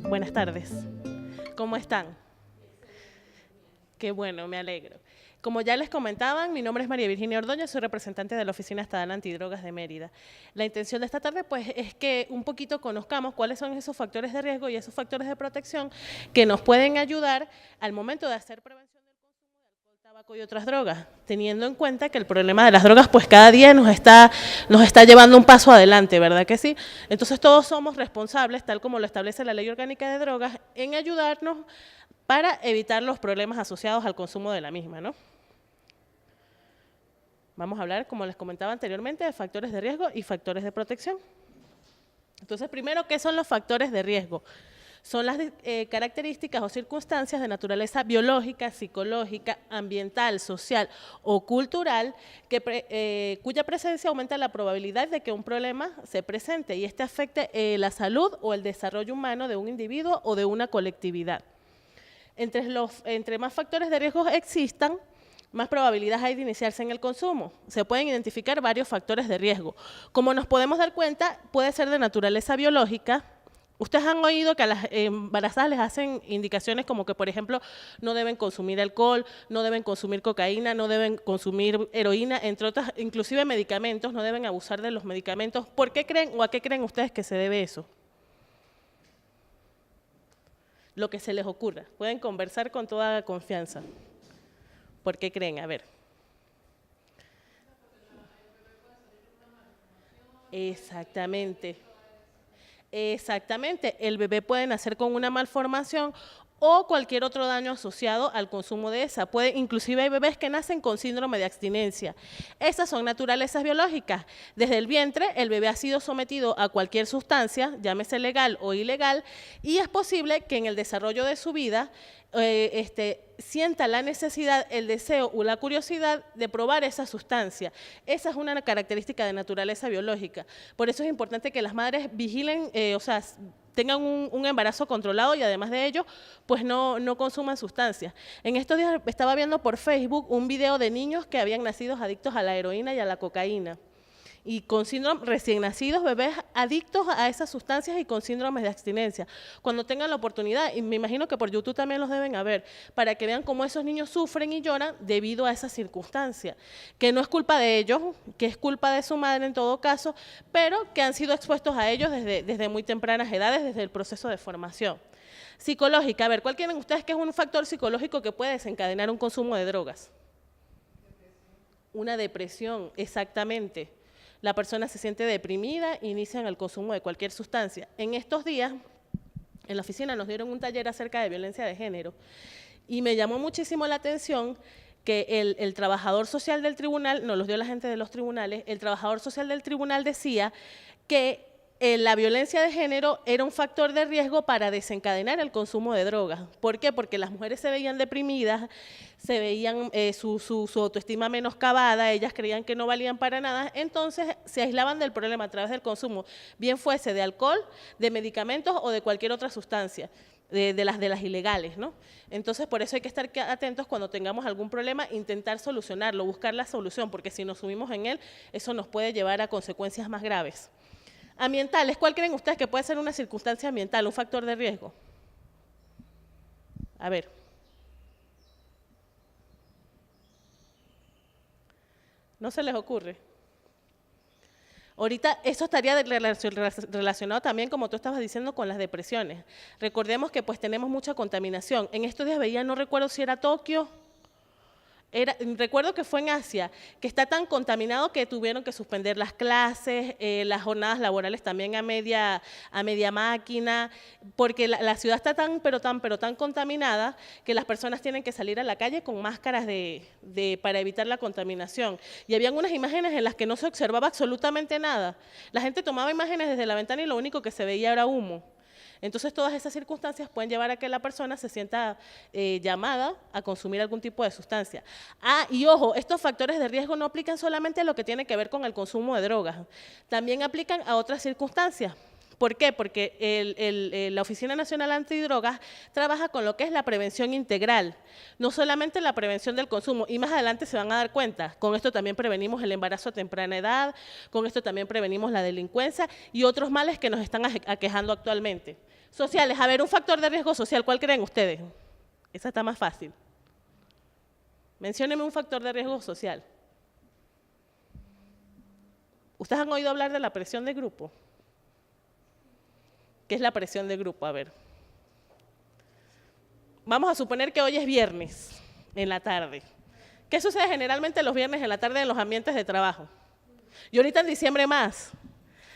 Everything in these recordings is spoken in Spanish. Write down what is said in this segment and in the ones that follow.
Buenas tardes. ¿Cómo están? Qué bueno, me alegro. Como ya les comentaban, mi nombre es María Virginia Ordóñez, soy representante de la Oficina Estatal Antidrogas de Mérida. La intención de esta tarde pues, es que un poquito conozcamos cuáles son esos factores de riesgo y esos factores de protección que nos pueden ayudar al momento de hacer prevención del consumo de alcohol, tabaco y otras drogas, teniendo en cuenta que el problema de las drogas pues cada día nos está llevando un paso adelante, ¿verdad que sí? Entonces todos somos responsables, tal como lo establece la Ley Orgánica de Drogas, en ayudarnos para evitar los problemas asociados al consumo de la misma, ¿no? Vamos a hablar, como les comentaba anteriormente, de factores de riesgo y factores de protección. Entonces, primero, ¿qué son los factores de riesgo? Son las características o circunstancias de naturaleza biológica, psicológica, ambiental, social o cultural cuya presencia aumenta la probabilidad de que un problema se presente y este afecte la salud o el desarrollo humano de un individuo o de una colectividad. Entre más factores de riesgo existan, más probabilidades hay de iniciarse en el consumo. Se pueden identificar varios factores de riesgo. Como nos podemos dar cuenta, puede ser de naturaleza biológica. Ustedes han oído que a las embarazadas les hacen indicaciones como que, por ejemplo, no deben consumir alcohol, no deben consumir cocaína, no deben consumir heroína, entre otras, inclusive medicamentos, no deben abusar de los medicamentos. ¿Por qué creen o a qué creen ustedes que se debe eso? Lo que se les ocurra. Pueden conversar con toda confianza. ¿Por qué creen? A ver. Exactamente. Exactamente. El bebé puede nacer con una malformación o cualquier otro daño asociado al consumo de esa. Inclusive hay bebés que nacen con síndrome de abstinencia. Esas son naturalezas biológicas. Desde el vientre, el bebé ha sido sometido a cualquier sustancia, llámese legal o ilegal, y es posible que en el desarrollo de su vida sienta la necesidad, el deseo o la curiosidad de probar esa sustancia. Esa es una característica de naturaleza biológica. Por eso es importante que las madres vigilen, tengan un embarazo controlado y además de ello, pues no consuman sustancias. En estos días estaba viendo por Facebook un video de niños que habían nacido adictos a la heroína y a la cocaína. Y con síndrome, recién nacidos, bebés adictos a esas sustancias y con síndromes de abstinencia. Cuando tengan la oportunidad, y me imagino que por YouTube también los deben haber, para que vean cómo esos niños sufren y lloran debido a esa circunstancia, que no es culpa de ellos, que es culpa de su madre en todo caso, pero que han sido expuestos a ellos desde muy tempranas edades, desde el proceso de formación. Psicológica, a ver, ¿cuál creen ustedes que es un factor psicológico que puede desencadenar un consumo de drogas? Una depresión, exactamente. La persona se siente deprimida, inician el consumo de cualquier sustancia. En estos días, en la oficina nos dieron un taller acerca de violencia de género y me llamó muchísimo la atención que el trabajador social del tribunal, nos los dio la gente de los tribunales, el trabajador social del tribunal decía que la violencia de género era un factor de riesgo para desencadenar el consumo de drogas. ¿Por qué? Porque las mujeres se veían deprimidas, se veían su autoestima menoscabada, ellas creían que no valían para nada, entonces se aislaban del problema a través del consumo, bien fuese de alcohol, de medicamentos o de cualquier otra sustancia. De las ilegales, ¿no? Entonces, por eso hay que estar atentos cuando tengamos algún problema, intentar solucionarlo, buscar la solución, porque si nos sumimos en él, eso nos puede llevar a consecuencias más graves. Ambientales, ¿cuál creen ustedes que puede ser una circunstancia ambiental, un factor de riesgo? A ver. ¿No se les ocurre? Ahorita eso estaría relacionado también, como tú estabas diciendo, con las depresiones. Recordemos que pues tenemos mucha contaminación. En estos días veía, no recuerdo si era Tokio, Recuerdo que fue en Asia, que está tan contaminado que tuvieron que suspender las clases, las jornadas laborales también a media máquina, porque la ciudad está pero tan contaminada que las personas tienen que salir a la calle con máscaras para evitar la contaminación. Y habían unas imágenes en las que no se observaba absolutamente nada. La gente tomaba imágenes desde la ventana y lo único que se veía era humo. Entonces, todas esas circunstancias pueden llevar a que la persona se sienta llamada a consumir algún tipo de sustancia. Y ojo, estos factores de riesgo no aplican solamente a lo que tiene que ver con el consumo de drogas, también aplican a otras circunstancias. ¿Por qué? Porque la Oficina Nacional Antidrogas trabaja con lo que es la prevención integral, no solamente la prevención del consumo, y más adelante se van a dar cuenta, con esto también prevenimos el embarazo a temprana edad, con esto también prevenimos la delincuencia y otros males que nos están aquejando actualmente. Sociales, a ver, un factor de riesgo social, ¿cuál creen ustedes? Esa está más fácil. Menciónenme un factor de riesgo social. ¿Ustedes han oído hablar de la presión de grupo? ¿Qué es la presión de grupo? A ver. Vamos a suponer que hoy es viernes, en la tarde. ¿Qué sucede generalmente los viernes en la tarde en los ambientes de trabajo? Y ahorita en diciembre más.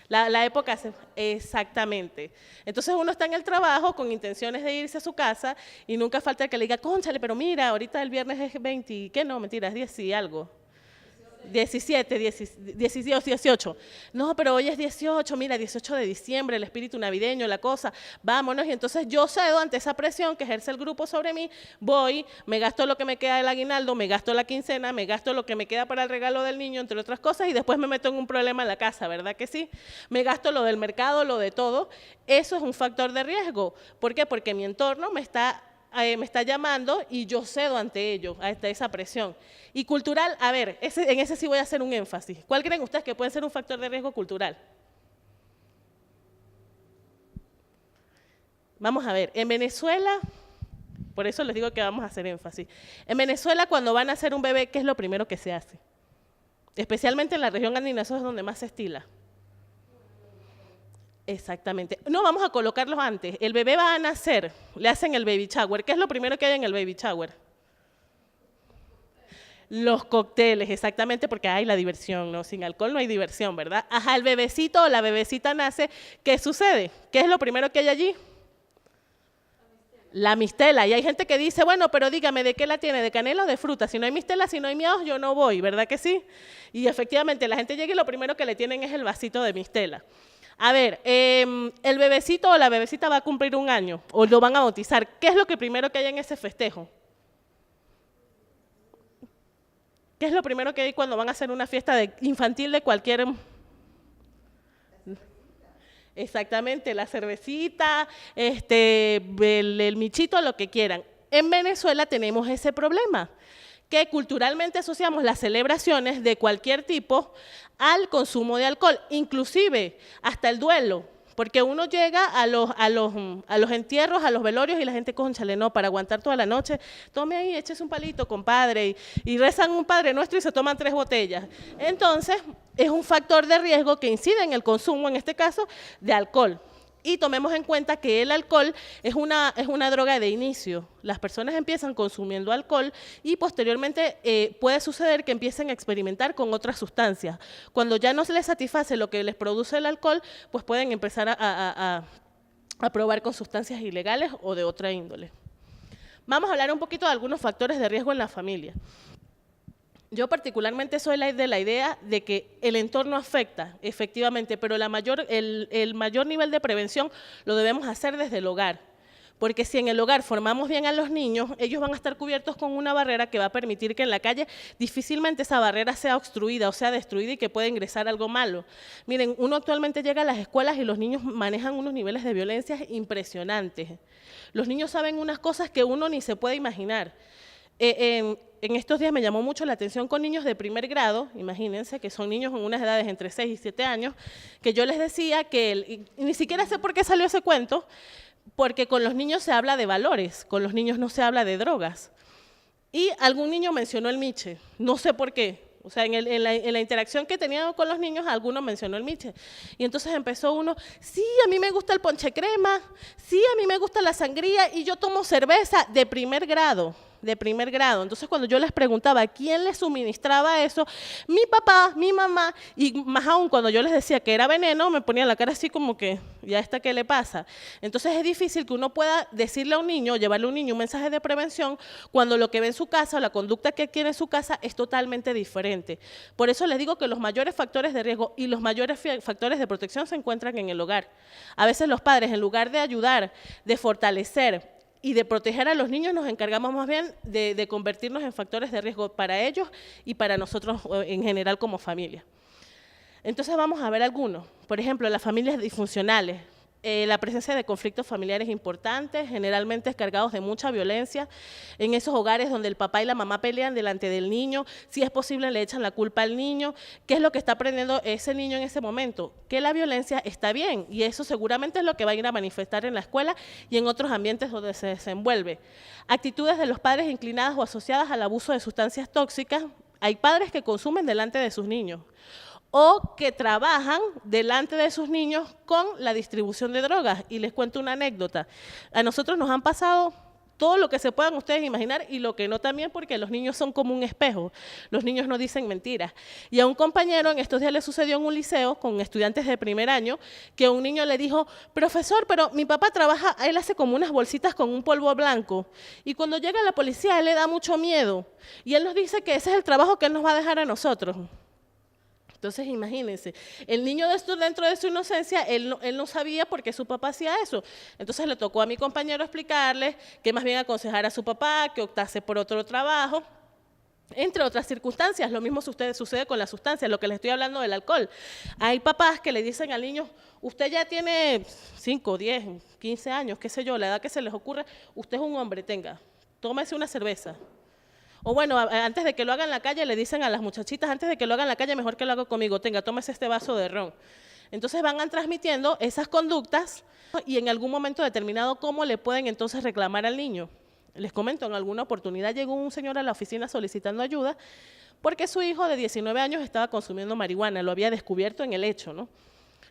La época, exactamente. Entonces uno está en el trabajo con intenciones de irse a su casa y nunca falta el que le diga, cónchale, pero mira, ahorita el viernes es 20, ¿qué no? Mentira, es 10 y algo. 17, 18. No, pero hoy es 18, mira, 18 de diciembre, el espíritu navideño, la cosa, vámonos. Y entonces yo cedo ante esa presión que ejerce el grupo sobre mí, voy, me gasto lo que me queda del aguinaldo, me gasto la quincena, me gasto lo que me queda para el regalo del niño, entre otras cosas, y después me meto en un problema en la casa, ¿verdad que sí? Me gasto lo del mercado, lo de todo. Eso es un factor de riesgo. ¿Por qué? Porque mi entorno me está llamando y yo cedo ante ello, ante esa presión. Y cultural, a ver, en ese sí voy a hacer un énfasis. ¿Cuál creen ustedes que puede ser un factor de riesgo cultural? Vamos a ver, en Venezuela, por eso les digo que vamos a hacer énfasis. En Venezuela, cuando van a hacer un bebé, ¿qué es lo primero que se hace? Especialmente en la región andina, eso es donde más se estila. Exactamente. No, vamos a colocarlos antes. El bebé va a nacer, le hacen el baby shower. ¿Qué es lo primero que hay en el baby shower? Los cócteles, exactamente, porque hay la diversión, ¿no? Sin alcohol no hay diversión, ¿verdad? Ajá, el bebecito o la bebecita nace, ¿qué sucede? ¿Qué es lo primero que hay allí? La mistela. Y hay gente que dice, bueno, pero dígame, ¿de qué la tiene? ¿De canela o de fruta? Si no hay mistela, si no hay miados, yo no voy, ¿verdad que sí? Y efectivamente, la gente llega y lo primero que le tienen es el vasito de mistela. A ver, el bebecito o la bebecita va a cumplir 1 año, o lo van a bautizar. ¿Qué es lo que primero que hay en ese festejo? ¿Qué es lo primero que hay cuando van a hacer una fiesta infantil de cualquier? Exactamente, la cervecita, el michito, lo que quieran. En Venezuela tenemos ese problema, que culturalmente asociamos las celebraciones de cualquier tipo al consumo de alcohol, inclusive hasta el duelo. Porque uno llega a los entierros, a los velorios y la gente, cónchale, no, para aguantar toda la noche, tome ahí, échese un palito, compadre, y rezan un Padre Nuestro y se toman 3 botellas. Entonces, es un factor de riesgo que incide en el consumo, en este caso, de alcohol. Y tomemos en cuenta que el alcohol es una droga de inicio. Las personas empiezan consumiendo alcohol y posteriormente puede suceder que empiecen a experimentar con otras sustancias. Cuando ya no se les satisface lo que les produce el alcohol, pues pueden empezar a probar con sustancias ilegales o de otra índole. Vamos a hablar un poquito de algunos factores de riesgo en la familia. Yo particularmente soy de la idea de que el entorno afecta, efectivamente, pero el mayor nivel de prevención lo debemos hacer desde el hogar. Porque si en el hogar formamos bien a los niños, ellos van a estar cubiertos con una barrera que va a permitir que en la calle difícilmente esa barrera sea obstruida o sea destruida y que pueda ingresar algo malo. Miren, uno actualmente llega a las escuelas y los niños manejan unos niveles de violencia impresionantes. Los niños saben unas cosas que uno ni se puede imaginar. En estos días me llamó mucho la atención con niños de 1er grado, imagínense, que son niños en unas edades entre 6 y 7 años, que yo les decía que, y ni siquiera sé por qué salió ese cuento, porque con los niños se habla de valores, con los niños no se habla de drogas. Y algún niño mencionó el miche, no sé por qué. O sea, en la interacción que tenía con los niños, alguno mencionó el miche. Y entonces empezó uno, sí, a mí me gusta el ponche crema, sí, a mí me gusta la sangría y yo tomo cerveza de 1er grado. de primer grado. Entonces, cuando yo les preguntaba quién les suministraba eso, mi papá, mi mamá, y más aún cuando yo les decía que era veneno, me ponían la cara así como que, ¿ya está qué le pasa? Entonces, es difícil que uno pueda decirle a un niño, llevarle a un niño un mensaje de prevención, cuando lo que ve en su casa o la conducta que adquiere en su casa es totalmente diferente. Por eso les digo que los mayores factores de riesgo y los mayores factores de protección se encuentran en el hogar. A veces los padres, en lugar de ayudar, de fortalecer y de proteger a los niños, nos encargamos más bien de convertirnos en factores de riesgo para ellos y para nosotros en general como familia. Entonces vamos a ver algunos. Por ejemplo, las familias disfuncionales. La presencia de conflictos familiares importantes, generalmente cargados de mucha violencia, en esos hogares donde el papá y la mamá pelean delante del niño, si es posible le echan la culpa al niño. ¿Qué es lo que está aprendiendo ese niño en ese momento? Que la violencia está bien, y eso seguramente es lo que va a ir a manifestar en la escuela y en otros ambientes donde se desenvuelve. Actitudes de los padres inclinadas o asociadas al abuso de sustancias tóxicas. Hay padres que consumen delante de sus niños, o que trabajan delante de sus niños con la distribución de drogas. Y les cuento una anécdota. A nosotros nos han pasado todo lo que se puedan ustedes imaginar y lo que no también, porque los niños son como un espejo. Los niños no dicen mentiras. Y a un compañero en estos días le sucedió en un liceo con estudiantes de primer año que un niño le dijo, profesor, pero mi papá trabaja, él hace como unas bolsitas con un polvo blanco. Y cuando llega la policía, a él le da mucho miedo. Y él nos dice que ese es el trabajo que él nos va a dejar a nosotros. Entonces, imagínense, el niño dentro de su inocencia, él no sabía por qué su papá hacía eso. Entonces, le tocó a mi compañero explicarle que más bien aconsejara a su papá, que optase por otro trabajo, entre otras circunstancias. Lo mismo sucede con las sustancias, lo que les estoy hablando del alcohol. Hay papás que le dicen al niño, usted ya tiene 5, 10, 15 años, qué sé yo, la edad que se les ocurra, usted es un hombre, tómese una cerveza. O bueno, antes de que lo hagan en la calle, le dicen a las muchachitas, antes de que lo hagan en la calle, mejor que lo haga conmigo, tómese este vaso de ron. Entonces van transmitiendo esas conductas y en algún momento determinado, ¿cómo le pueden entonces reclamar al niño? Les comento, en alguna oportunidad llegó un señor a la oficina solicitando ayuda porque su hijo de 19 años estaba consumiendo marihuana, lo había descubierto en el hecho, ¿no?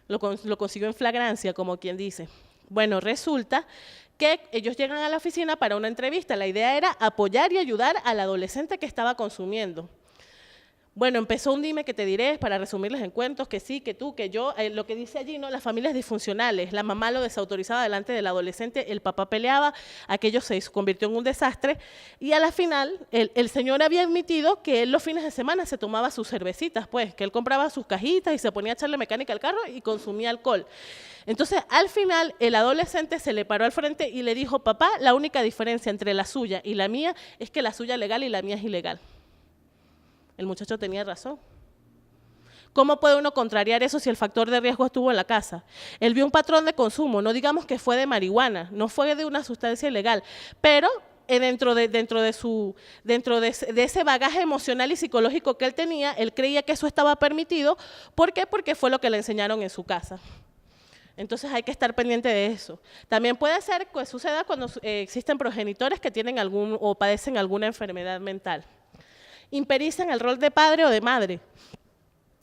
Lo consiguió en flagrancia, como quien dice. Bueno, resulta que ellos llegan a la oficina para una entrevista. La idea era apoyar y ayudar al adolescente que estaba consumiendo. Bueno, empezó un dime que te diré, para resumirles en cuentos, que sí, que tú, que yo. Lo que dice allí, ¿no? Las familias disfuncionales. La mamá lo desautorizaba delante del adolescente, el papá peleaba, aquello se convirtió en un desastre. Y a la final, el señor había admitido que él los fines de semana se tomaba sus cervecitas, pues, que él compraba sus cajitas y se ponía a echarle mecánica al carro y consumía alcohol. Entonces, al final, el adolescente se le paró al frente y le dijo, papá, la única diferencia entre la suya y la mía es que la suya es legal y la mía es ilegal. El muchacho tenía razón. ¿Cómo puede uno contrariar eso si el factor de riesgo estuvo en la casa? Él vio un patrón de consumo, no digamos que fue de marihuana, no fue de una sustancia ilegal, pero dentro de ese bagaje emocional y psicológico que él tenía, él creía que eso estaba permitido. ¿Por qué? Porque fue lo que le enseñaron en su casa. Entonces hay que estar pendiente de eso. También puede ser que suceda cuando existen progenitores que tienen o padecen alguna enfermedad mental. Imperizan el rol de padre o de madre.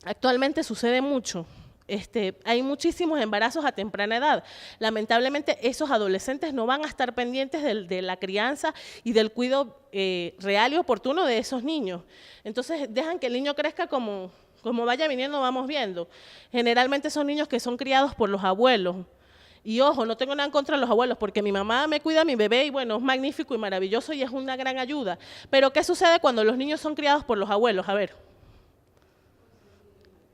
Actualmente sucede mucho. Hay muchísimos embarazos a temprana edad. Lamentablemente, esos adolescentes no van a estar pendientes de la crianza y del cuidado real y oportuno de esos niños. Entonces, dejan que el niño crezca como vaya viniendo, vamos viendo. Generalmente son niños que son criados por los abuelos. Y ojo, no tengo nada en contra de los abuelos, porque mi mamá me cuida a mi bebé y bueno, es magnífico y maravilloso y es una gran ayuda. Pero ¿qué sucede cuando los niños son criados por los abuelos? A ver,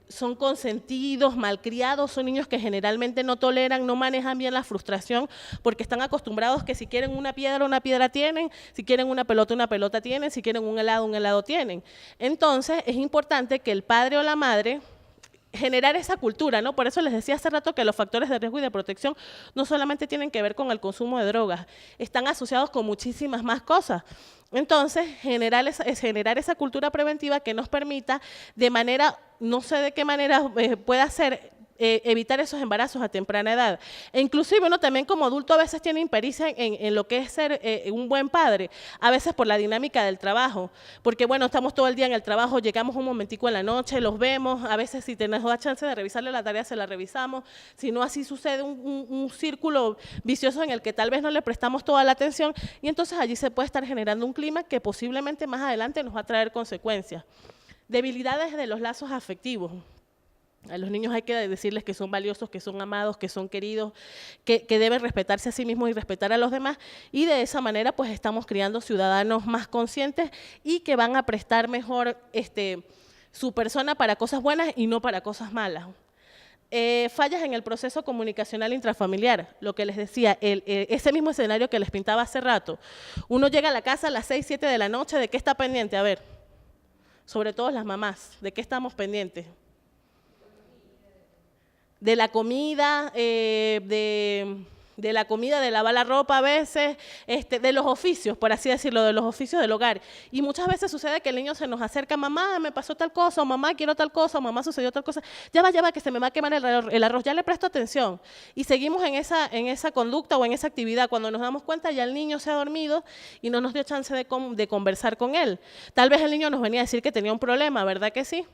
son consentidos, malcriados, son niños que generalmente no toleran, no manejan bien la frustración, porque están acostumbrados que si quieren una piedra tienen, si quieren una pelota tienen, si quieren un helado tienen. Entonces, es importante que el padre o la madre generar esa cultura, ¿no? Por eso les decía hace rato que los factores de riesgo y de protección no solamente tienen que ver con el consumo de drogas, están asociados con muchísimas más cosas. Entonces, generar esa cultura preventiva que nos permita, de manera, no sé de qué manera pueda ser, evitar esos embarazos a temprana edad. E inclusive uno también como adulto a veces tiene impericia en lo que es ser un buen padre, a veces por la dinámica del trabajo, porque bueno, estamos todo el día en el trabajo, llegamos un momentico en la noche, los vemos, a veces si nos da chance de revisarle la tarea se la revisamos, si no así sucede un círculo vicioso en el que tal vez no le prestamos toda la atención y entonces allí se puede estar generando un clima que posiblemente más adelante nos va a traer consecuencias. Debilidades de los lazos afectivos. A los niños hay que decirles que son valiosos, que son amados, que son queridos, que deben respetarse a sí mismos y respetar a los demás. Y de esa manera pues estamos criando ciudadanos más conscientes y que van a prestar mejor su persona para cosas buenas y no para cosas malas. Fallas en el proceso comunicacional intrafamiliar, lo que les decía, ese mismo escenario que les pintaba hace rato. Uno llega a la casa a las 6, 7 de la noche, ¿de qué está pendiente? A ver, sobre todo las mamás, ¿de qué estamos pendientes? De la comida, de la comida, de lavar la ropa a veces, de los oficios, por así decirlo, de los oficios del hogar. Y muchas veces sucede que el niño se nos acerca, mamá, me pasó tal cosa, o mamá, quiero tal cosa, o mamá, sucedió tal cosa, ya va, que se me va a quemar el arroz, ya le presto atención. Y seguimos en esa conducta o en esa actividad. Cuando nos damos cuenta, ya el niño se ha dormido y no nos dio chance de conversar con él. Tal vez el niño nos venía a decir que tenía un problema, ¿verdad que sí?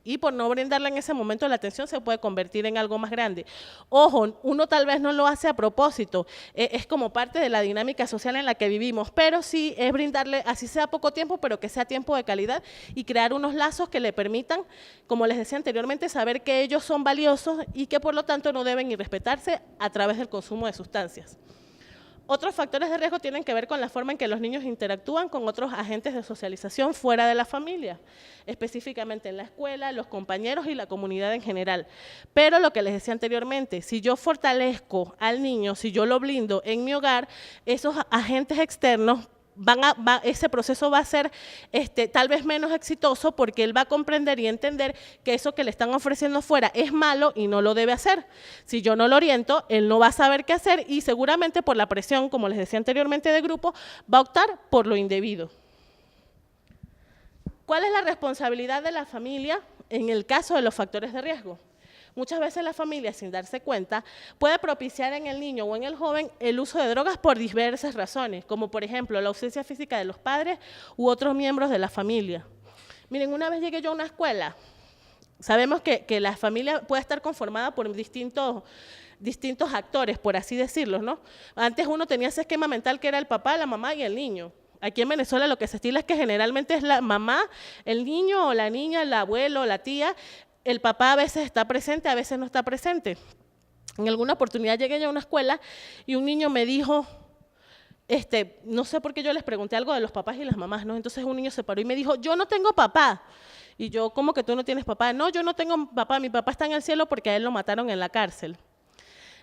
Y por no brindarle en ese momento la atención se puede convertir en algo más grande. Ojo, uno tal vez no lo hace a propósito, es como parte de la dinámica social en la que vivimos, pero sí es brindarle, así sea poco tiempo, pero que sea tiempo de calidad y crear unos lazos que le permitan, como les decía anteriormente, saber que ellos son valiosos y que por lo tanto no deben irrespetarse a través del consumo de sustancias. Otros factores de riesgo tienen que ver con la forma en que los niños interactúan con otros agentes de socialización fuera de la familia, específicamente en la escuela, los compañeros y la comunidad en general. Pero lo que les decía anteriormente, si yo fortalezco al niño, si yo lo blindo en mi hogar, esos agentes externos ese proceso va a ser tal vez menos exitoso porque él va a comprender y entender que eso que le están ofreciendo fuera es malo y no lo debe hacer. Si yo no lo oriento, él no va a saber qué hacer y seguramente por la presión, como les decía anteriormente, de grupo, va a optar por lo indebido. ¿Cuál es la responsabilidad de la familia en el caso de los factores de riesgo? Muchas veces la familia, sin darse cuenta, puede propiciar en el niño o en el joven el uso de drogas por diversas razones, como por ejemplo la ausencia física de los padres u otros miembros de la familia. Miren, una vez llegué yo a una escuela, sabemos que la familia puede estar conformada por distintos actores, por así decirlo, ¿no? Antes uno tenía ese esquema mental que era el papá, la mamá y el niño. Aquí en Venezuela lo que se estila es que generalmente es la mamá, el niño o la niña, el abuelo, la tía. El papá a veces está presente, a veces no está presente. En alguna oportunidad llegué yo a una escuela y un niño me dijo, no sé por qué yo les pregunté algo de los papás y las mamás, ¿no? Entonces un niño se paró y me dijo, yo no tengo papá. Y yo, ¿cómo que tú no tienes papá? No, yo no tengo papá, mi papá está en el cielo porque a él lo mataron en la cárcel.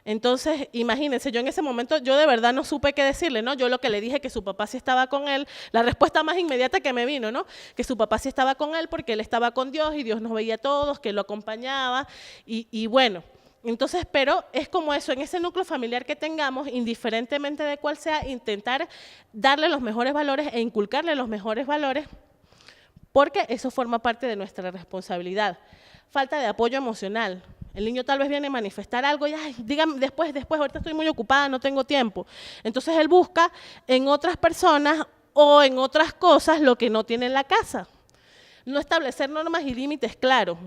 Entonces, imagínense, yo en ese momento, yo de verdad no supe qué decirle, ¿no? Yo lo que le dije que su papá sí estaba con él, la respuesta más inmediata que me vino, ¿no? Que su papá sí estaba con él porque él estaba con Dios y Dios nos veía a todos, que lo acompañaba y bueno. Entonces, pero es como eso, en ese núcleo familiar que tengamos, indiferentemente de cuál sea, intentar darle los mejores valores e inculcarle los mejores valores, porque eso forma parte de nuestra responsabilidad. Falta de apoyo emocional. El niño tal vez viene a manifestar algo y, ay, dígame, después, ahorita estoy muy ocupada, no tengo tiempo. Entonces él busca en otras personas o en otras cosas lo que no tiene en la casa. No establecer normas y límites claros.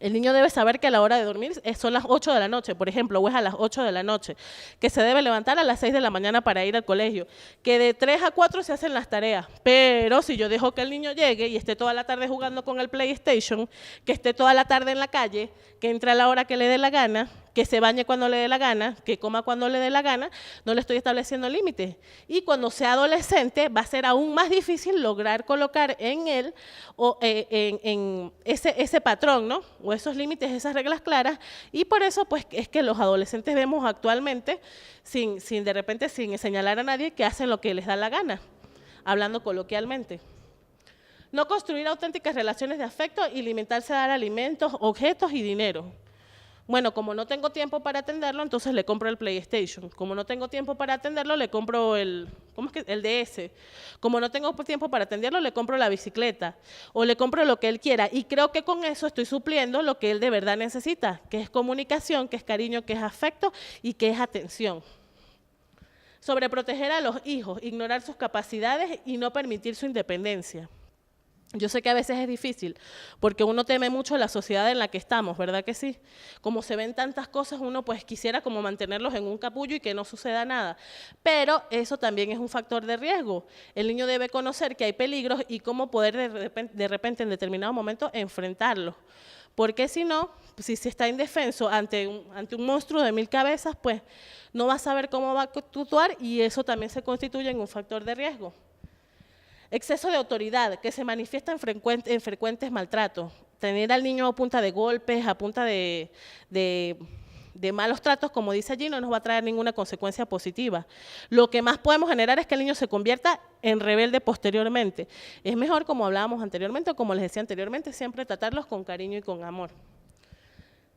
El niño debe saber que a la hora de dormir son las 8 de la noche, por ejemplo, o es a las 8 de la noche, que se debe levantar a las 6 de la mañana para ir al colegio, que de 3 a 4 se hacen las tareas, pero si yo dejo que el niño llegue y esté toda la tarde jugando con el PlayStation, que esté toda la tarde en la calle, que entre a la hora que le dé la gana, que se bañe cuando le dé la gana, que coma cuando le dé la gana, no le estoy estableciendo límites. Y cuando sea adolescente va a ser aún más difícil lograr colocar en él o en ese patrón, ¿no? O esos límites, esas reglas claras. Y por eso pues es que los adolescentes vemos actualmente, sin de repente sin señalar a nadie, que hacen lo que les da la gana, hablando coloquialmente. No construir auténticas relaciones de afecto y limitarse a dar alimentos, objetos y dinero. Bueno, como no tengo tiempo para atenderlo, entonces le compro el PlayStation. Como no tengo tiempo para atenderlo, le compro ¿cómo es que? El DS. Como no tengo tiempo para atenderlo, le compro la bicicleta o le compro lo que él quiera. Y creo que con eso estoy supliendo lo que él de verdad necesita, que es comunicación, que es cariño, que es afecto y que es atención. Sobreproteger a los hijos, ignorar sus capacidades y no permitir su independencia. Yo sé que a veces es difícil, porque uno teme mucho la sociedad en la que estamos, ¿verdad que sí? Como se ven tantas cosas, uno pues quisiera como mantenerlos en un capullo y que no suceda nada. Pero eso también es un factor de riesgo. El niño debe conocer que hay peligros y cómo poder de repente en determinado momento enfrentarlos. Porque si no, si se está indefenso ante un monstruo de 1000 cabezas, pues no va a saber cómo va a actuar y eso también se constituye en un factor de riesgo. Exceso de autoridad, que se manifiesta en frecuentes maltratos. Tener al niño a punta de golpes, a punta de malos tratos, como dice allí, no nos va a traer ninguna consecuencia positiva. Lo que más podemos generar es que el niño se convierta en rebelde posteriormente. Es mejor, como hablábamos anteriormente, o como les decía anteriormente, siempre tratarlos con cariño y con amor.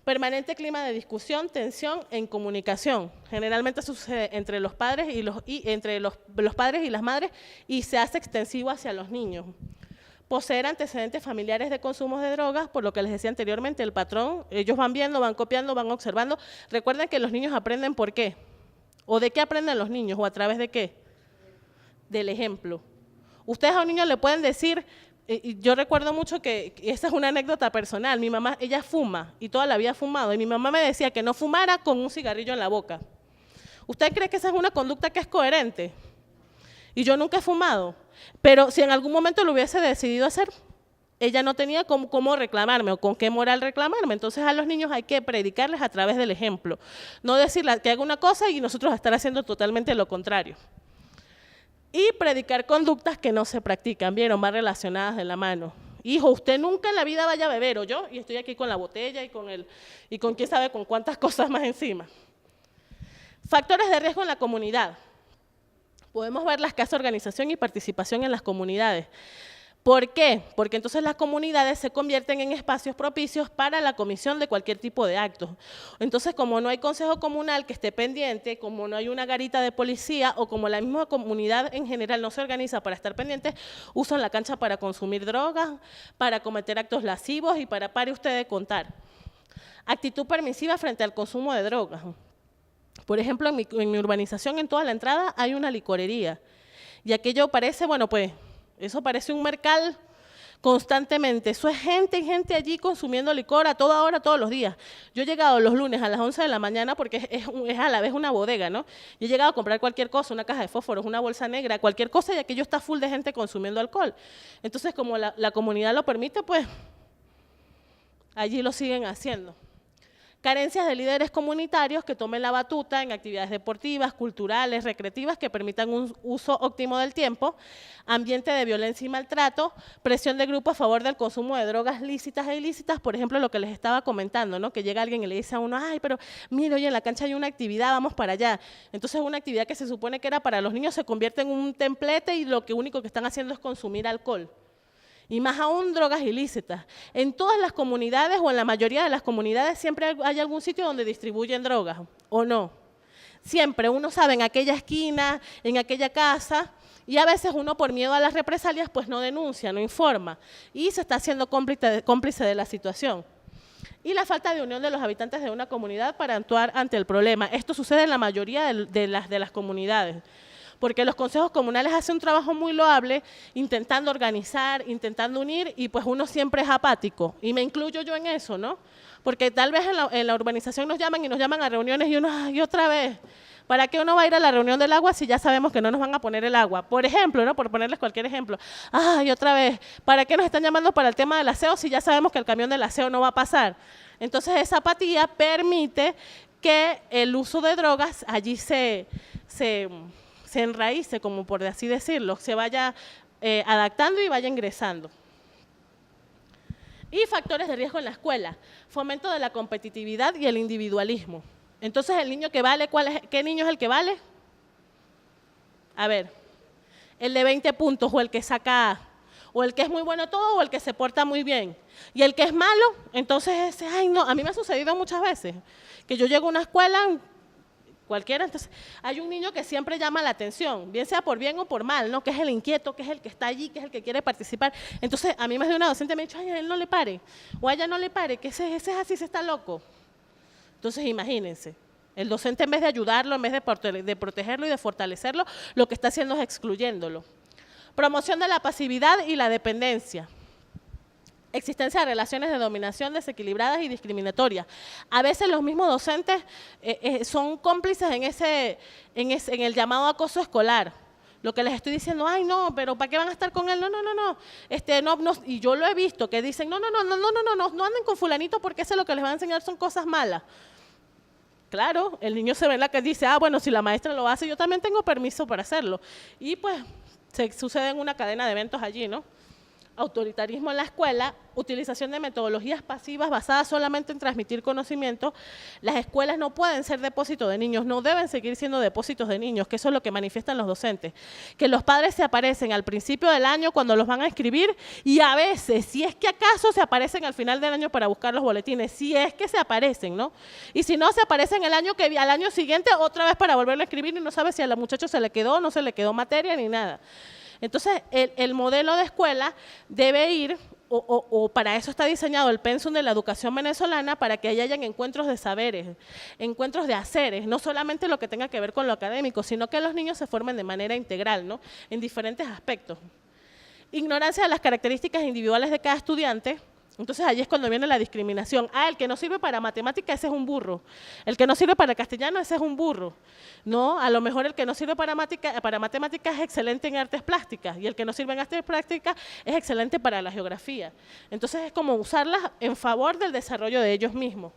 Permanente clima de discusión, tensión en comunicación. Generalmente sucede entre los padres entre los padres y las madres y se hace extensivo hacia los niños. Poseer antecedentes familiares de consumo de drogas, por lo que les decía anteriormente, el patrón, ellos van viendo, van copiando, van observando. Recuerden que los niños aprenden ¿por qué? ¿O de qué aprenden los niños? ¿O a través de qué? Del ejemplo. Ustedes a un niño le pueden decir, yo recuerdo mucho que esa es una anécdota personal, mi mamá, ella fuma y toda la vida ha fumado y mi mamá me decía que no fumara con un cigarrillo en la boca. ¿Usted cree que esa es una conducta que es coherente? Y yo nunca he fumado, pero si en algún momento lo hubiese decidido hacer, ella no tenía cómo reclamarme o con qué moral reclamarme. Entonces a los niños hay que predicarles a través del ejemplo, no decirles que haga una cosa y nosotros estar haciendo totalmente lo contrario. Y predicar conductas que no se practican, ¿vieron? Más relacionadas de la mano. Hijo, usted nunca en la vida vaya a beber, ¿o yo? Y estoy aquí con la botella y con quién sabe con cuántas cosas más encima. Factores de riesgo en la comunidad. Podemos ver la escasa organización y participación en las comunidades. ¿Por qué? Porque entonces las comunidades se convierten en espacios propicios para la comisión de cualquier tipo de actos. Entonces, como no hay consejo comunal que esté pendiente, como no hay una garita de policía o como la misma comunidad en general no se organiza para estar pendiente, usan la cancha para consumir drogas, para cometer actos lascivos y pare usted de contar. Actitud permisiva frente al consumo de drogas. Por ejemplo, en mi urbanización, en toda la entrada, hay una licorería. Y aquello parece, bueno, pues, eso parece un mercal constantemente. Eso es gente y gente allí consumiendo licor a toda hora, todos los días. Yo he llegado los lunes a las 11 de la mañana porque es a la vez una bodega, ¿no? Yo he llegado a comprar cualquier cosa, una caja de fósforos, una bolsa negra, cualquier cosa, y aquello está full de gente consumiendo alcohol. Entonces, como la comunidad lo permite, pues, allí lo siguen haciendo. Carencias de líderes comunitarios que tomen la batuta en actividades deportivas, culturales, recreativas que permitan un uso óptimo del tiempo, ambiente de violencia y maltrato, presión de grupo a favor del consumo de drogas lícitas e ilícitas, por ejemplo, lo que les estaba comentando, ¿no? Que llega alguien y le dice a uno, ay, pero mira, oye, en la cancha hay una actividad, vamos para allá. Entonces una actividad que se supone que era para los niños se convierte en un templete y lo único que están haciendo es consumir alcohol. Y más aún drogas ilícitas. En todas las comunidades o en la mayoría de las comunidades siempre hay algún sitio donde distribuyen drogas, ¿o no? Siempre, uno sabe, en aquella esquina, en aquella casa, y a veces uno por miedo a las represalias pues no denuncia, no informa, y se está haciendo cómplice de la situación. Y la falta de unión de los habitantes de una comunidad para actuar ante el problema. Esto sucede en la mayoría de las comunidades, porque los consejos comunales hacen un trabajo muy loable, intentando organizar, intentando unir, y pues uno siempre es apático, y me incluyo yo en eso, ¿no? Porque tal vez en la urbanización nos llaman a reuniones y uno, ay, otra vez, ¿para qué uno va a ir a la reunión del agua si ya sabemos que no nos van a poner el agua? Por ejemplo, ¿no? Por ponerles cualquier ejemplo, ay, otra vez, ¿para qué nos están llamando para el tema del aseo si ya sabemos que el camión del aseo no va a pasar? Entonces esa apatía permite que el uso de drogas allí se enraíce, como por así decirlo, se vaya adaptando y vaya ingresando. Y factores de riesgo en la escuela, fomento de la competitividad y el individualismo. Entonces, el niño que vale, ¿qué niño es el que vale? A ver, el de 20 puntos o el que saca A, O el que es muy bueno todo o el que se porta muy bien. Y el que es malo, entonces ese, ay no, a mí me ha sucedido muchas veces, que yo llego a una escuela cualquiera, entonces hay un niño que siempre llama la atención, bien sea por bien o por mal, ¿no? Que es el inquieto, que es el que está allí, que es el que quiere participar. Entonces a mí más de una docente me ha dicho, ay, a él no le pare, o a ella no le pare, que ese es así, se está loco. Entonces imagínense, el docente en vez de ayudarlo, en vez de protegerlo y de fortalecerlo, lo que está haciendo es excluyéndolo. Promoción de la pasividad y la dependencia. Existencia de relaciones de dominación desequilibradas y discriminatorias. A veces los mismos docentes son cómplices en el llamado acoso escolar. Lo que les estoy diciendo, ay no, pero ¿para qué van a estar con él? No, y yo lo he visto, que dicen, no anden con fulanito porque eso lo que les va a enseñar son cosas malas. Claro, el niño se ve en la que dice, ah, bueno, si la maestra lo hace, yo también tengo permiso para hacerlo. Y pues se sucede en una cadena de eventos allí, ¿no? Autoritarismo en la escuela, utilización de metodologías pasivas basadas solamente en transmitir conocimiento. Las escuelas no pueden ser depósitos de niños, no deben seguir siendo depósitos de niños, que eso es lo que manifiestan los docentes. Que los padres se aparecen al principio del año cuando los van a escribir y a veces, si es que acaso se aparecen al final del año para buscar los boletines, si es que se aparecen, ¿no? Y si no, se aparecen al año siguiente otra vez para volverlo a escribir y no sabe si a la muchacha se le quedó o no se le quedó materia ni nada. Entonces, el modelo de escuela debe ir, o para eso está diseñado el pensum de la educación venezolana, para que hayan encuentros de saberes, encuentros de haceres, no solamente lo que tenga que ver con lo académico, sino que los niños se formen de manera integral, ¿no? En diferentes aspectos. Ignorancia de las características individuales de cada estudiante. Entonces, allí es cuando viene la discriminación. Ah, el que no sirve para matemática, ese es un burro. El que no sirve para castellano, ese es un burro. No, a lo mejor el que no sirve para matemáticas es excelente en artes plásticas y el que no sirve en artes plásticas es excelente para la geografía. Entonces, es como usarlas en favor del desarrollo de ellos mismos.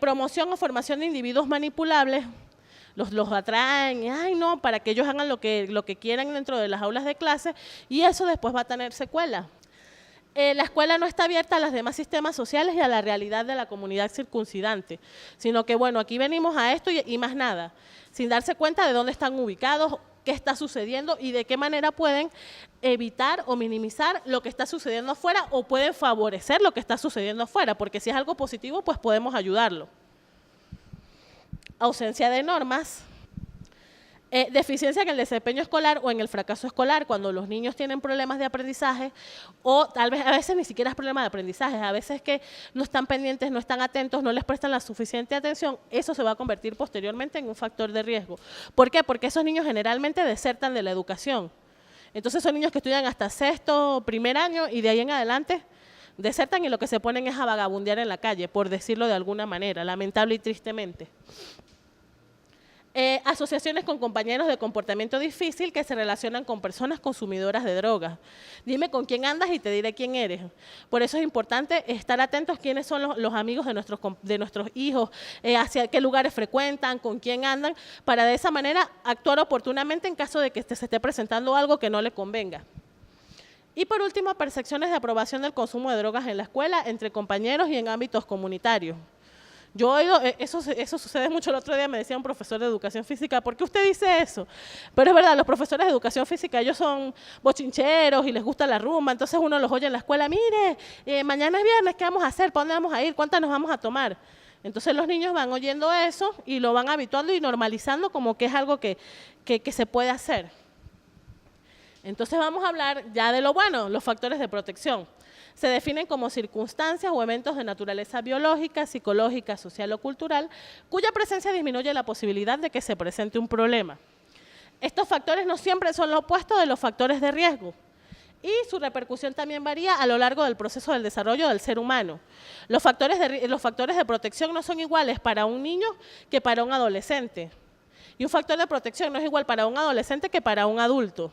Promoción o formación de individuos manipulables. Los atraen, ay no, para que ellos hagan lo que quieran dentro de las aulas de clase y eso después va a tener secuelas. La escuela no está abierta a los demás sistemas sociales y a la realidad de la comunidad circuncidante, sino que, bueno, aquí venimos a esto y más nada, sin darse cuenta de dónde están ubicados, qué está sucediendo y de qué manera pueden evitar o minimizar lo que está sucediendo afuera o pueden favorecer lo que está sucediendo afuera, porque si es algo positivo, pues podemos ayudarlo. Ausencia de normas. Deficiencia en el desempeño escolar o en el fracaso escolar, cuando los niños tienen problemas de aprendizaje o tal vez a veces ni siquiera es problema de aprendizaje, a veces que no están pendientes, no están atentos, no les prestan la suficiente atención, eso se va a convertir posteriormente en un factor de riesgo. ¿Por qué? Porque esos niños generalmente desertan de la educación. Entonces son niños que estudian hasta sexto, primer año y de ahí en adelante desertan y lo que se ponen es a vagabundear en la calle, por decirlo de alguna manera, lamentable y tristemente. Asociaciones con compañeros de comportamiento difícil que se relacionan con personas consumidoras de drogas. Dime con quién andas y te diré quién eres. Por eso es importante estar atentos quiénes son los amigos de nuestros hijos, hacia qué lugares frecuentan, con quién andan, para de esa manera actuar oportunamente en caso de que se esté presentando algo que no le convenga. Y por último, percepciones de aprobación del consumo de drogas en la escuela, entre compañeros y en ámbitos comunitarios. Yo he oído, eso sucede mucho. El otro día me decía un profesor de educación física, ¿por qué usted dice eso? Pero es verdad, los profesores de educación física, ellos son bochincheros y les gusta la rumba, entonces uno los oye en la escuela, mire, mañana es viernes, ¿qué vamos a hacer? ¿Para dónde vamos a ir? ¿Cuántas nos vamos a tomar? Entonces los niños van oyendo eso y lo van habituando y normalizando como que es algo que se puede hacer. Entonces vamos a hablar ya de lo bueno, los factores de protección. Se definen como circunstancias o eventos de naturaleza biológica, psicológica, social o cultural, cuya presencia disminuye la posibilidad de que se presente un problema. Estos factores no siempre son lo opuesto de los factores de riesgo y su repercusión también varía a lo largo del proceso del desarrollo del ser humano. Los factores de protección no son iguales para un niño que para un adolescente. Y un factor de protección no es igual para un adolescente que para un adulto.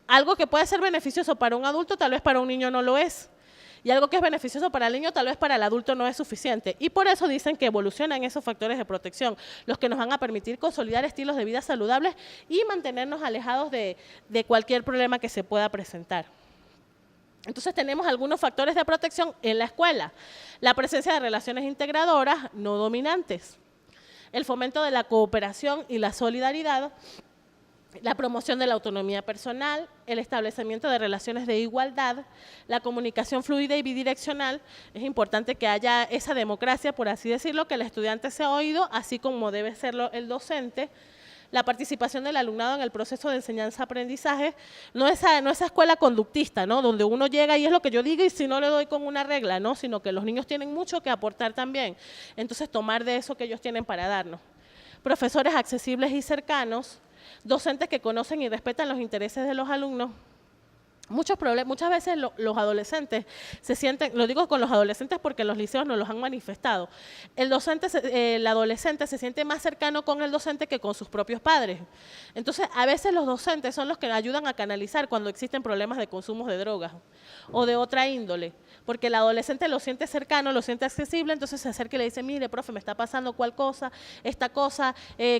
Algo que puede ser beneficioso para un adulto, tal vez para un niño no lo es. Y algo que es beneficioso para el niño, tal vez para el adulto no es suficiente. Y por eso dicen que evolucionan esos factores de protección, los que nos van a permitir consolidar estilos de vida saludables y mantenernos alejados de cualquier problema que se pueda presentar. Entonces tenemos algunos factores de protección en la escuela. La presencia de relaciones integradoras no dominantes. El fomento de la cooperación y la solidaridad. la promoción de la autonomía personal, el establecimiento de relaciones de igualdad, la comunicación fluida y bidireccional. Es importante que haya esa democracia, por así decirlo, que el estudiante sea oído, así como debe serlo el docente. La participación del alumnado en el proceso de enseñanza-aprendizaje, no esa escuela conductista, ¿no? Donde uno llega y es lo que yo digo y si no le doy con una regla, ¿no? Sino que los niños tienen mucho que aportar también. Entonces, tomar de eso que ellos tienen para darnos. Profesores accesibles y cercanos, docentes que conocen y respetan los intereses de los alumnos. Muchas veces los adolescentes se sienten, lo digo con los adolescentes porque los liceos nos los han manifestado, el adolescente se siente más cercano con el docente que con sus propios padres. Entonces, a veces los docentes son los que ayudan a canalizar cuando existen problemas de consumo de drogas o de otra índole, porque el adolescente lo siente cercano, lo siente accesible, entonces se acerca y le dice, mire, profe, me está pasando cual cosa, esta cosa,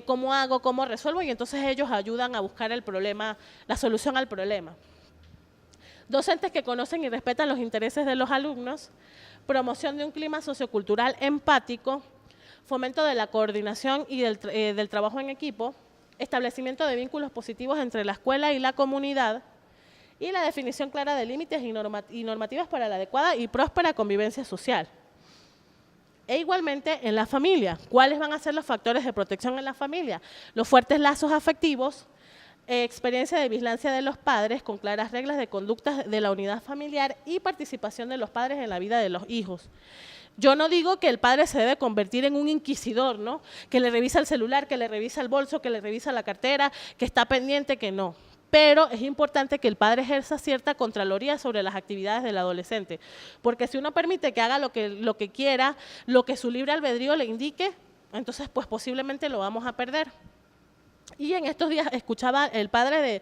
¿cómo hago, cómo resuelvo? Y entonces ellos ayudan a buscar el problema, la solución al problema. Docentes que conocen y respetan los intereses de los alumnos, promoción de un clima sociocultural empático, fomento de la coordinación y del trabajo en equipo, establecimiento de vínculos positivos entre la escuela y la comunidad, y la definición clara de límites y normativas para la adecuada y próspera convivencia social. E igualmente en la familia, ¿cuáles van a ser los factores de protección en la familia? Los fuertes lazos afectivos, experiencia de vigilancia de los padres con claras reglas de conducta de la unidad familiar y participación de los padres en la vida de los hijos. Yo no digo que el padre se debe convertir en un inquisidor, ¿no? Que le revisa el celular, que le revisa el bolso, que le revisa la cartera, que está pendiente, que no. Pero es importante que el padre ejerza cierta contraloría sobre las actividades del adolescente, porque si uno permite que haga lo que quiera, lo que su libre albedrío le indique, entonces pues posiblemente lo vamos a perder. Y en estos días escuchaba el padre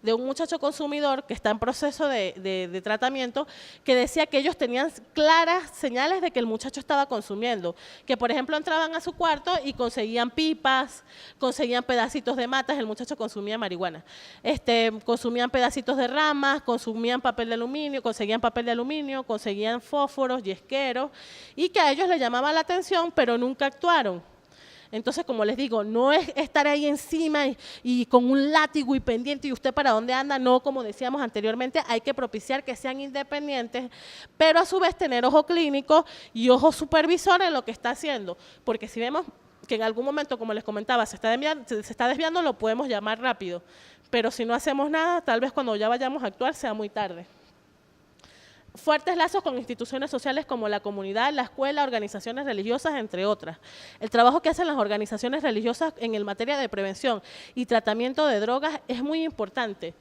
de un muchacho consumidor que está en proceso de tratamiento, que decía que ellos tenían claras señales de que el muchacho estaba consumiendo, que por ejemplo entraban a su cuarto y conseguían pipas, conseguían pedacitos de matas, el muchacho consumía marihuana, consumían pedacitos de ramas, consumían papel de aluminio, conseguían fósforos, yesqueros, y que a ellos les llamaba la atención, pero nunca actuaron. Entonces, como les digo, no es estar ahí encima y con un látigo y pendiente y usted para dónde anda, no, como decíamos anteriormente, hay que propiciar que sean independientes, pero a su vez tener ojo clínico y ojo supervisor en lo que está haciendo, porque si vemos que en algún momento, como les comentaba, se está desviando, lo podemos llamar rápido, pero si no hacemos nada, tal vez cuando ya vayamos a actuar sea muy tarde. Fuertes lazos con instituciones sociales como la comunidad, la escuela, organizaciones religiosas, entre otras. El trabajo que hacen las organizaciones religiosas en materia de prevención y tratamiento de drogas es muy importante.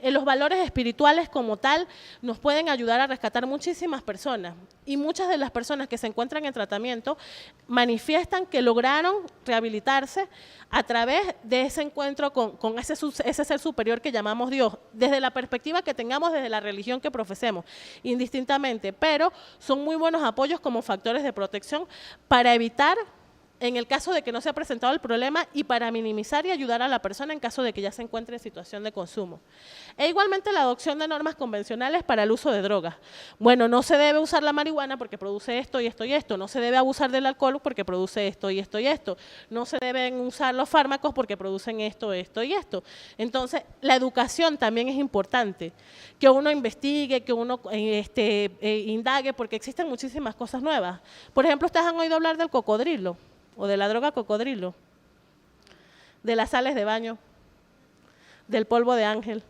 Los valores espirituales como tal nos pueden ayudar a rescatar muchísimas personas y muchas de las personas que se encuentran en tratamiento manifiestan que lograron rehabilitarse a través de ese encuentro con ese ser superior que llamamos Dios, desde la perspectiva que tengamos, desde la religión que profesemos, indistintamente, pero son muy buenos apoyos como factores de protección para evitar en el caso de que no se ha presentado el problema y para minimizar y ayudar a la persona en caso de que ya se encuentre en situación de consumo. E igualmente la adopción de normas convencionales para el uso de drogas. Bueno, no se debe usar la marihuana porque produce esto y esto y esto, no se debe abusar del alcohol porque produce esto y esto y esto, no se deben usar los fármacos porque producen esto, esto y esto. Entonces, la educación también es importante, que uno investigue, que uno indague, porque existen muchísimas cosas nuevas. Por ejemplo, ustedes han oído hablar del cocodrilo, o de la droga cocodrilo, de las sales de baño, del polvo de ángel.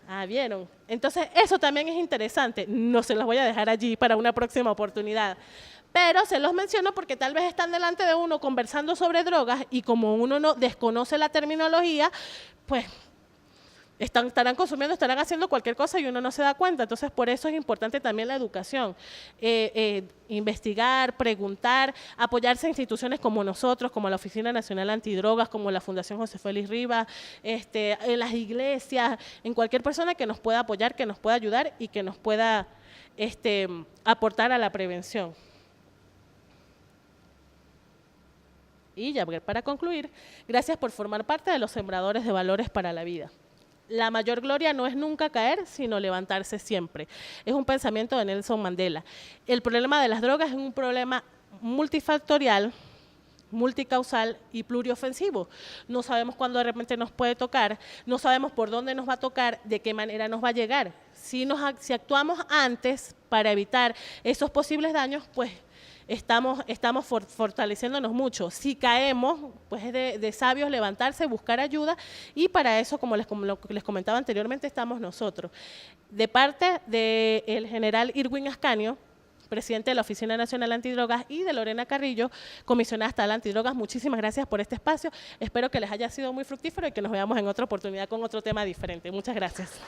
Ah, ¿vieron? Entonces, eso también es interesante. No se los voy a dejar allí para una próxima oportunidad. Pero se los menciono porque tal vez están delante de uno conversando sobre drogas y como uno no desconoce la terminología, pues estarán consumiendo, estarán haciendo cualquier cosa y uno no se da cuenta. Entonces, por eso es importante también la educación, investigar, preguntar, apoyarse a instituciones como nosotros, como la Oficina Nacional Antidrogas, como la Fundación José Félix Rivas, en las iglesias, en cualquier persona que nos pueda apoyar, que nos pueda ayudar y que nos pueda aportar a la prevención. Y ya para concluir, gracias por formar parte de los sembradores de valores para la vida. La mayor gloria no es nunca caer, sino levantarse siempre. Es un pensamiento de Nelson Mandela. El problema de las drogas es un problema multifactorial multicausal y pluriofensivo. No sabemos cuándo de repente nos puede tocar, no sabemos por dónde nos va a tocar, de qué manera nos va a llegar. Si actuamos antes para evitar esos posibles daños, pues estamos fortaleciéndonos mucho. Si caemos, pues es de sabios levantarse, buscar ayuda, y para eso, como les comentaba anteriormente, estamos nosotros. De parte del general Irwin Ascanio, presidente de la Oficina Nacional Antidrogas, y de Lorena Carrillo, comisionada estatal antidrogas, muchísimas gracias por este espacio. Espero que les haya sido muy fructífero y que nos veamos en otra oportunidad con otro tema diferente. Muchas gracias.